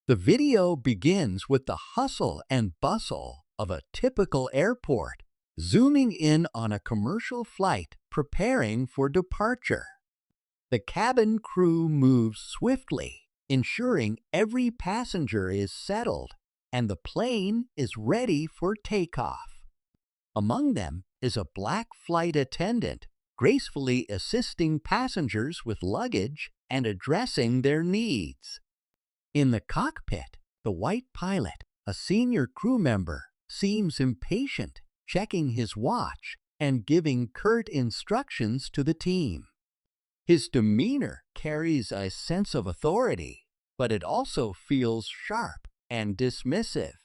The video begins with the hustle and bustle of a typical airport, zooming in on a commercial flight preparing for departure. The cabin crew moves swiftly, ensuring every passenger is settled and the plane is ready for takeoff. Among them is a black flight attendant, gracefully assisting passengers with luggage and addressing their needs. In the cockpit, the white pilot, a senior crew member, seems impatient, checking his watch and giving curt instructions to the team. His demeanor carries a sense of authority, but it also feels sharp and dismissive.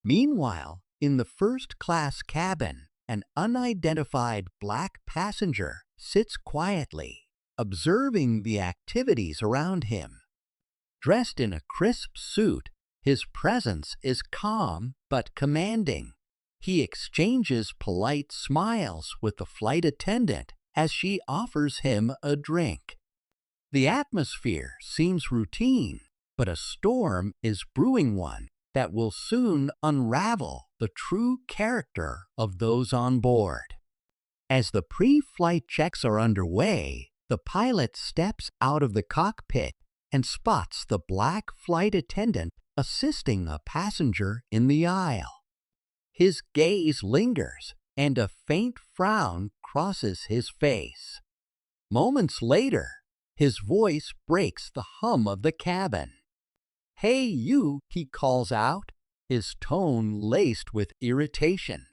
Meanwhile, in the first-class cabin, an unidentified black passenger sits quietly, observing the activities around him. Dressed in a crisp suit, his presence is calm but commanding. He exchanges polite smiles with the flight attendant as she offers him a drink. The atmosphere seems routine, but a storm is brewing, one that will soon unravel the true character of those on board. As the pre-flight checks are underway, the pilot steps out of the cockpit and spots the black flight attendant assisting a passenger in the aisle. His gaze lingers, and a faint frown crosses his face. Moments later, his voice breaks the hum of the cabin. "Hey you," he calls out, his tone laced with irritation.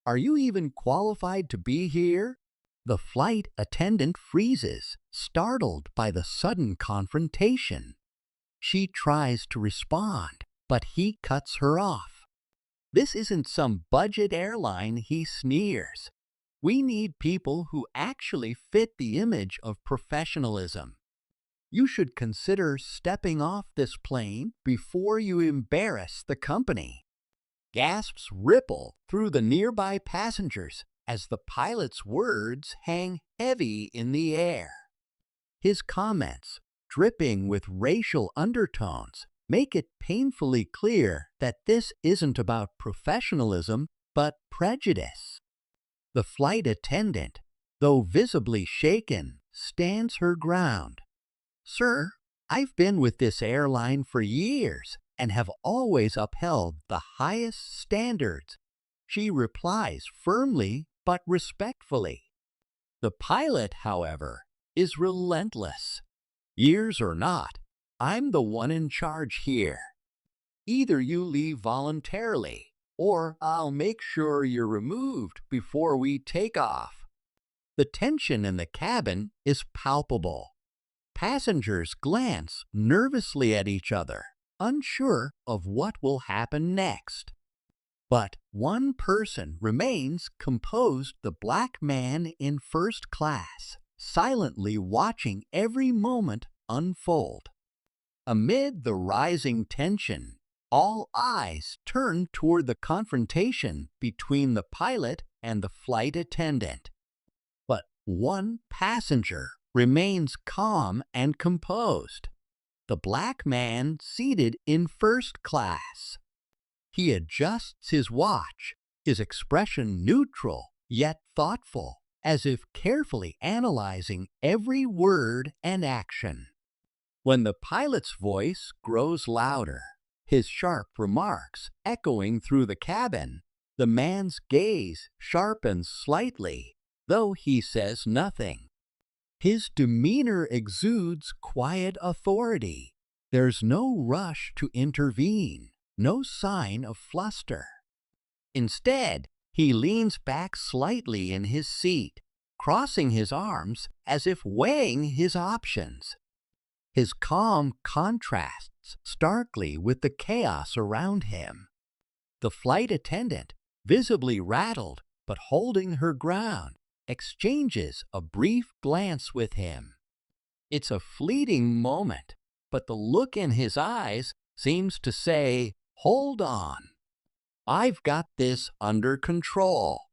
"Are you even qualified to be here?" The flight attendant freezes, startled by the sudden confrontation. She tries to respond, but he cuts her off. "This isn't some budget airline," he sneers. "We need people who actually fit the image of professionalism. You should consider stepping off this plane before you embarrass the company." Gasps ripple through the nearby passengers as the pilot's words hang heavy in the air. His comments, dripping with racial undertones, make it painfully clear that this isn't about professionalism but prejudice. The flight attendant, though visibly shaken, stands her ground. "Sir, I've been with this airline for years and have always upheld the highest standards," she replies firmly but respectfully. The pilot, however, is relentless. "Years or not, I'm the one in charge here. Either you leave voluntarily, or I'll make sure you're removed before we take off." The tension in the cabin is palpable. Passengers glance nervously at each other, unsure of what will happen next. But one person remains composed, the black man in first class, silently watching every moment unfold. Amid the rising tension, all eyes turn toward the confrontation between the pilot and the flight attendant. But one passenger remains calm and composed, the black man seated in first class. He adjusts his watch, his expression neutral yet thoughtful, as if carefully analyzing every word and action. When the pilot's voice grows louder, his sharp remarks echoing through the cabin, the man's gaze sharpens slightly, though he says nothing. His demeanor exudes quiet authority. There's no rush to intervene, no sign of fluster. Instead, he leans back slightly in his seat, crossing his arms as if weighing his options. His calm contrasts starkly with the chaos around him. The flight attendant, visibly rattled but holding her ground, exchanges a brief glance with him. It's a fleeting moment, but the look in his eyes seems to say, "Hold on. I've got this under control."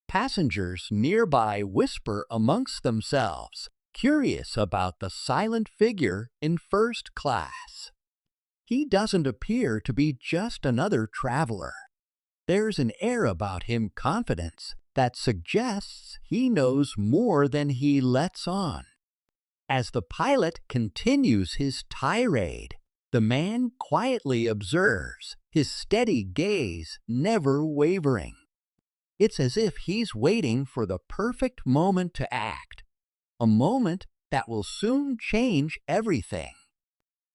Passengers nearby whisper amongst themselves, curious about the silent figure in first class. He doesn't appear to be just another traveler. There's an air about him, confidence, that suggests he knows more than he lets on. As the pilot continues his tirade, the man quietly observes, his steady gaze never wavering. It's as if he's waiting for the perfect moment to act, a moment that will soon change everything.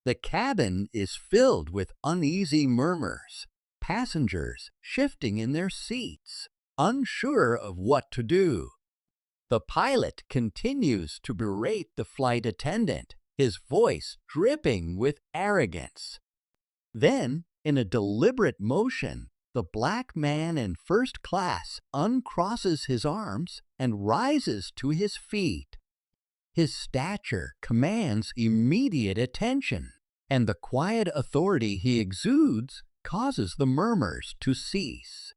The cabin is filled with uneasy murmurs, passengers shifting in their seats, unsure of what to do. The pilot continues to berate the flight attendant, his voice dripping with arrogance. Then, in a deliberate motion, the black man in first class uncrosses his arms and rises to his feet. His stature commands immediate attention, and the quiet authority he exudes causes the murmurs to cease.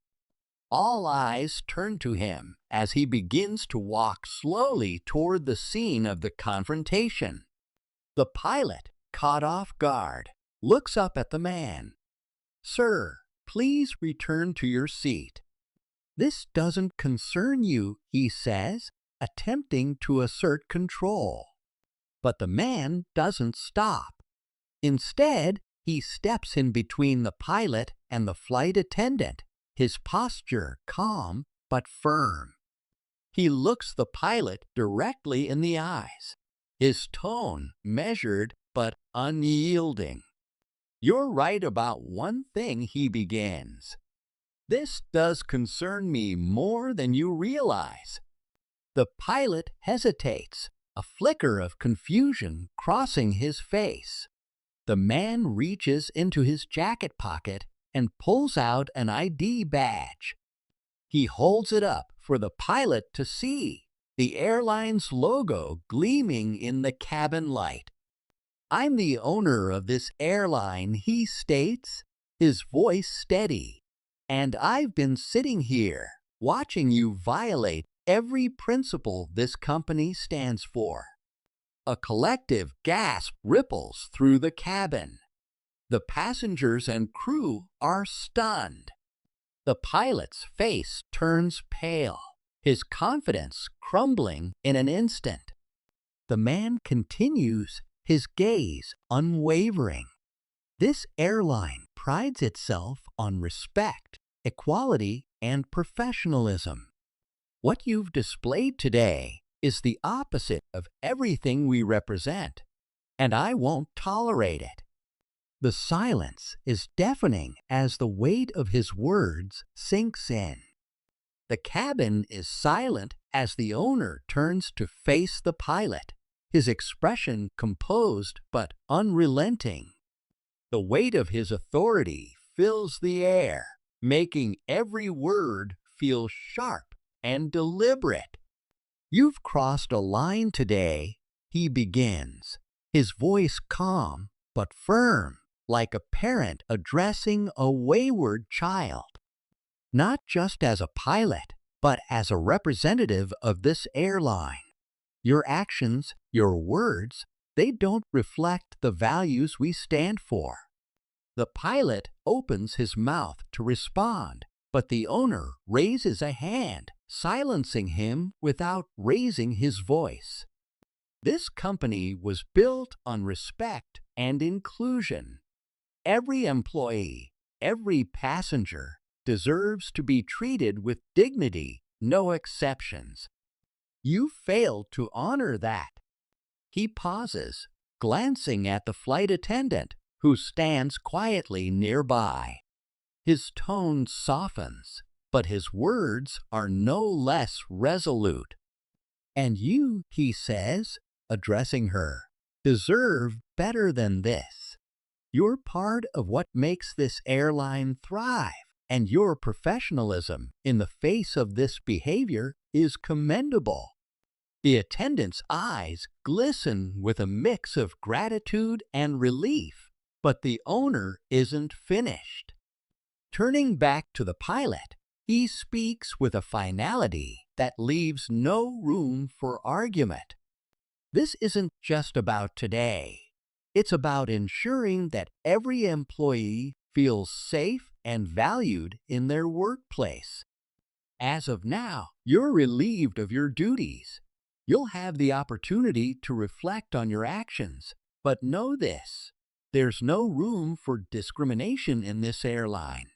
All eyes turn to him as he begins to walk slowly toward the scene of the confrontation. The pilot, caught off guard, looks up at the man. "Sir, please return to your seat." "This doesn't concern you," he says, attempting to assert control. But the man doesn't stop. Instead, he steps in between the pilot and the flight attendant, his posture calm but firm. He looks the pilot directly in the eyes, his tone measured but unyielding. "You're right about one thing," he begins. "This does concern me more than you realize." The pilot hesitates, a flicker of confusion crossing his face. The man reaches into his jacket pocket and pulls out an ID badge. He holds it up for the pilot to see, the airline's logo gleaming in the cabin light. "I'm the owner of this airline," he states, his voice steady, "and I've been sitting here, watching you violate every principle this company stands for." A collective gasp ripples through the cabin. The passengers and crew are stunned. The pilot's face turns pale, his confidence crumbling in an instant. The man continues, his gaze unwavering. "This airline prides itself on respect, equality, and professionalism. What you've displayed today is the opposite of everything we represent, and I won't tolerate it." The silence is deafening as the weight of his words sinks in. The cabin is silent as the owner turns to face the pilot, his expression composed but unrelenting. The weight of his authority fills the air, making every word feel sharp and deliberate. "You've crossed a line today," he begins, his voice calm but firm, like a parent addressing a wayward child. "Not just as a pilot, but as a representative of this airline. Your actions, your words, they don't reflect the values we stand for." The pilot opens his mouth to respond, but the owner raises a hand, silencing him without raising his voice. This company was built on respect and inclusion. Every employee, every passenger deserves to be treated with dignity, no exceptions. You failed to honor that. He pauses, glancing at the flight attendant, who stands quietly nearby. His tone softens, but his words are no less resolute. "And you," he says, addressing her, "deserve better than this. You're part of what makes this airline thrive, and your professionalism in the face of this behavior is commendable." The attendant's eyes glisten with a mix of gratitude and relief, but the owner isn't finished. Turning back to the pilot, he speaks with a finality that leaves no room for argument. "This isn't just about today. It's about ensuring that every employee feels safe and valued in their workplace. As of now, you're relieved of your duties. You'll have the opportunity to reflect on your actions. But know this, there's no room for discrimination in this airline.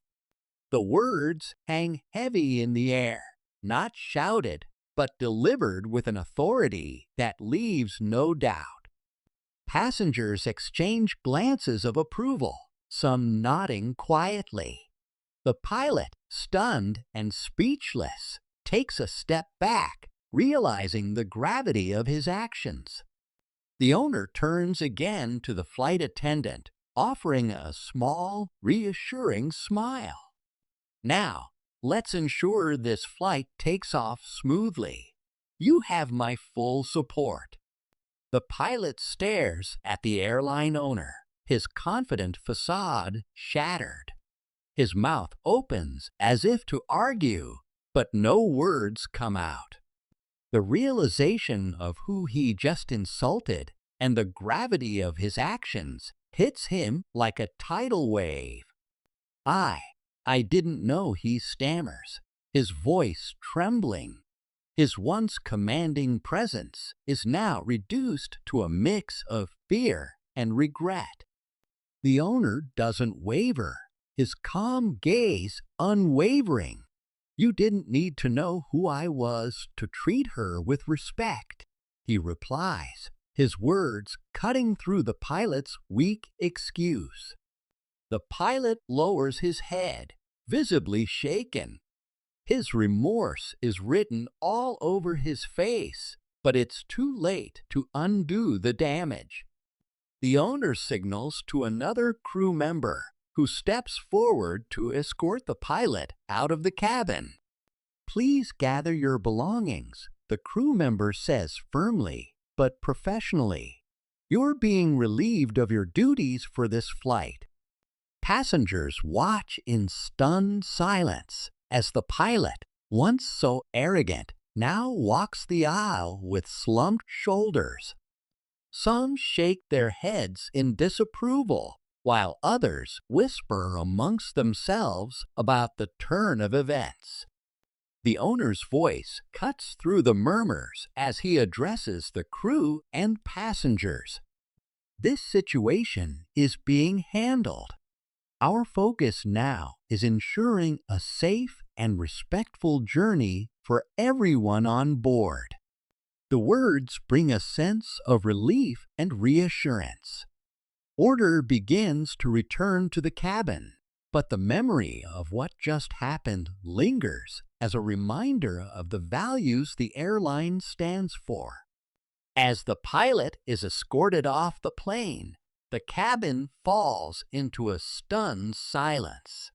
The words hang heavy in the air, not shouted, but delivered with an authority that leaves no doubt. Passengers exchange glances of approval, some nodding quietly. The pilot, stunned and speechless, takes a step back, realizing the gravity of his actions. The owner turns again to the flight attendant, offering a small, reassuring smile. Now, let's ensure this flight takes off smoothly. You have my full support. The pilot stares at the airline owner, his confident facade shattered. His mouth opens as if to argue, but no words come out. The realization of who he just insulted and the gravity of his actions hits him like a tidal wave. I didn't know, he stammers, his voice trembling. His once commanding presence is now reduced to a mix of fear and regret. The owner doesn't waver, his calm gaze unwavering. You didn't need to know who I was to treat her with respect, he replies, his words cutting through the pilot's weak excuse. The pilot lowers his head, visibly shaken. His remorse is written all over his face, but it's too late to undo the damage. The owner signals to another crew member, who steps forward to escort the pilot out of the cabin. Please gather your belongings, the crew member says firmly, but professionally. You're being relieved of your duties for this flight. Passengers watch in stunned silence as the pilot, once so arrogant, now walks the aisle with slumped shoulders. Some shake their heads in disapproval, while others whisper amongst themselves about the turn of events. The owner's voice cuts through the murmurs as he addresses the crew and passengers. This situation is being handled. Our focus now is ensuring a safe and respectful journey for everyone on board. The words bring a sense of relief and reassurance. Order begins to return to the cabin, but the memory of what just happened lingers as a reminder of the values the airline stands for. As the pilot is escorted off the plane, the cabin falls into a stunned silence.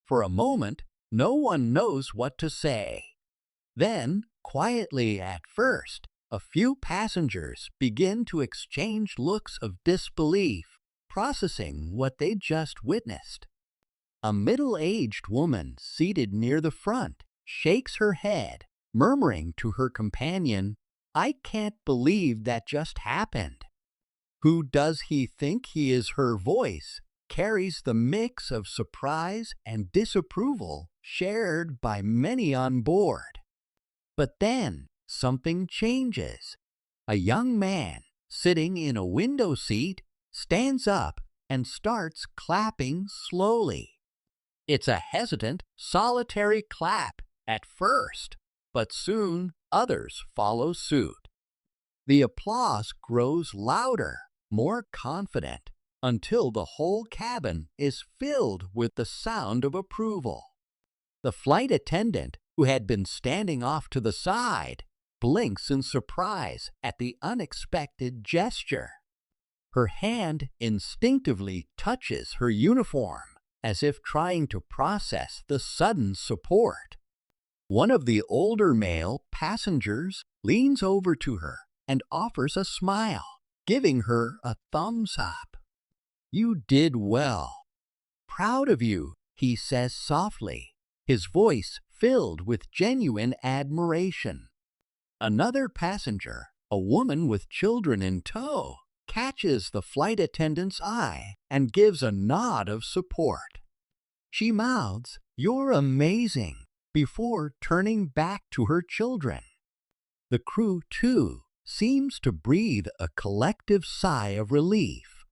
For a moment, no one knows what to say. Then, quietly at first, a few passengers begin to exchange looks of disbelief, processing what they just witnessed. A middle-aged woman seated near the front shakes her head, murmuring to her companion, "I can't believe that just happened." Who does he think he is? Her voice carries the mix of surprise and disapproval shared by many on board. But then something changes. A young man sitting in a window seat stands up and starts clapping slowly. It's a hesitant, solitary clap at first, but soon others follow suit. The applause grows louder, more confident, until the whole cabin is filled with the sound of approval. The flight attendant, who had been standing off to the side, blinks in surprise at the unexpected gesture. Her hand instinctively touches her uniform, as if trying to process the sudden support. One of the older male passengers leans over to her and offers a smile, giving her a thumbs up. "You did well. Proud of you," he says softly, his voice filled with genuine admiration. Another passenger, a woman with children in tow, catches the flight attendant's eye and gives a nod of support. She mouths, "You're amazing," before turning back to her children. The crew, too, seems to breathe a collective sigh of relief.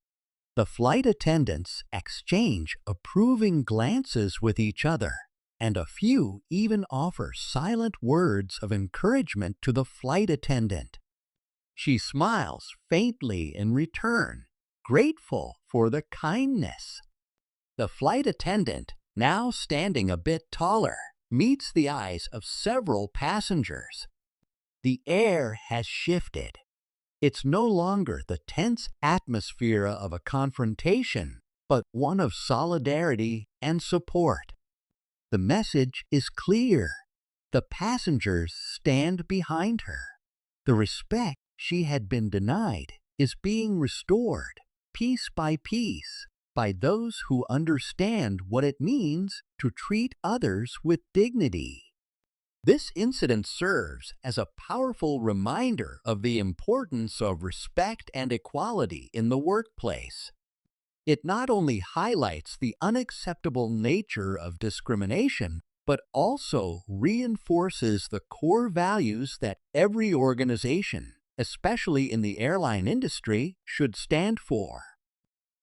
The flight attendants exchange approving glances with each other, and a few even offer silent words of encouragement to the flight attendant. She smiles faintly in return, grateful for the kindness. The flight attendant, now standing a bit taller, meets the eyes of several passengers. The air has shifted. It's no longer the tense atmosphere of a confrontation, but one of solidarity and support. The message is clear. The passengers stand behind her. The respect she had been denied is being restored, piece by piece, by those who understand what it means to treat others with dignity. This incident serves as a powerful reminder of the importance of respect and equality in the workplace. It not only highlights the unacceptable nature of discrimination, but also reinforces the core values that every organization, especially in the airline industry, should stand for.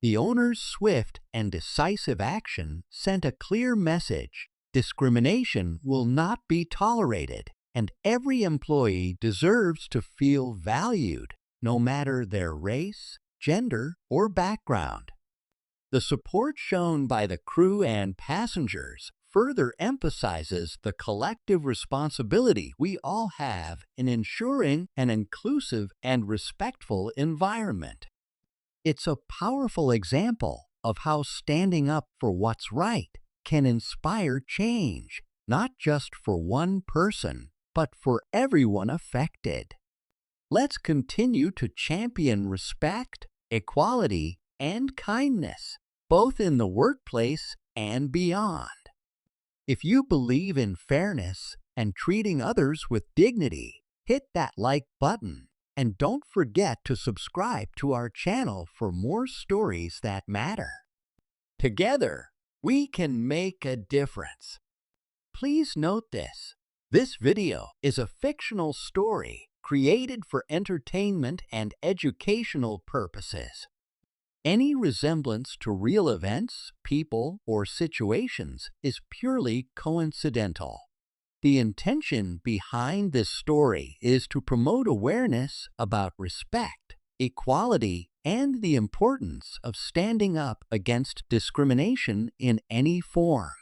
The owner's swift and decisive action sent a clear message: discrimination will not be tolerated, and every employee deserves to feel valued, no matter their race, gender, or background. The support shown by the crew and passengers further emphasizes the collective responsibility we all have in ensuring an inclusive and respectful environment. It's a powerful example of how standing up for what's right can inspire change, not just for one person, but for everyone affected. Let's continue to champion respect, equality, and kindness, both in the workplace and beyond. If you believe in fairness and treating others with dignity, hit that like button, and don't forget to subscribe to our channel for more stories that matter. Together, we can make a difference. Please note this. This video is a fictional story created for entertainment and educational purposes. Any resemblance to real events, people, or situations is purely coincidental. The intention behind this story is to promote awareness about respect, equality, and the importance of standing up against discrimination in any form.